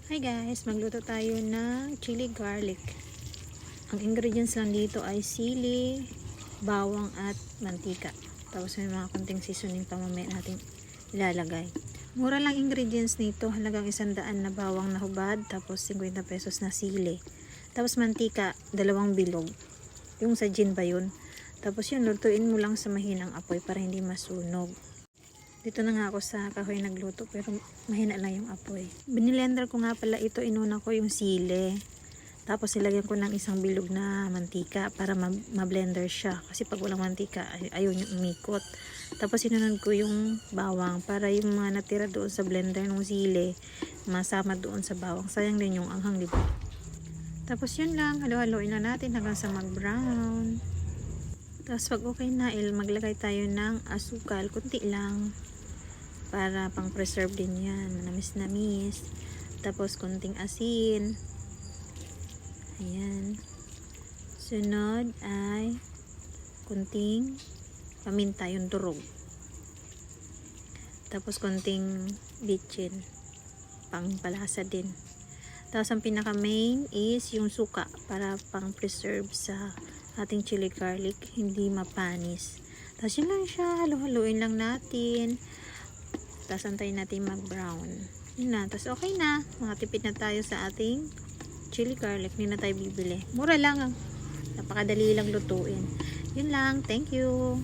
Hi guys, magluto tayo ng chili garlic. Ang ingredients lang dito ay sili, bawang at mantika. Tapos may mga konting seasoning pa mamaya natin ilalagay. Mura lang ingredients nito, halagang 100 na bawang na hubad, tapos 50 pesos na sili. Tapos mantika, 2 bilog. Yung sa gin ba yun? Tapos yun, lutuin mo lang sa mahinang apoy para hindi masunog. Dito na nga ako sa kahoy nagluto pero mahina lang yung apoy. Binilender ko nga pala ito, inuna ko yung sili. Tapos ilagyan ko ng 1 bilog na mantika para ma-blender siya. Kasi pag walang mantika, ayaw yung umikot. Tapos sinunod ko yung bawang para yung mga natira doon sa blender ng sili, masama doon sa bawang. Sayang din yung anghang, diba? Tapos yun lang, halo-haloin na natin hanggang sa mag-brown. Tapos pag okay na, maglagay tayo ng asukal, kunti lang. Para pang preserve din yan, manamis-namis. Tapos kunting asin. Ayan. Sunod ay kunting paminta, yung durog. Tapos kunting bitchin, pang palasa din. Tapos ang pinaka main is yung suka para pang preserve sa ating chili garlic, hindi mapanis. Tapos yun lang siya, halo-haloin lang natin. Tapos antayin natin mag-brown. Yun na. Tapos okay na. Makatipid na tayo sa ating chili garlic. Hindi na tayo bibili. Mura lang. Napakadali lang lutuin. Yun lang. Thank you.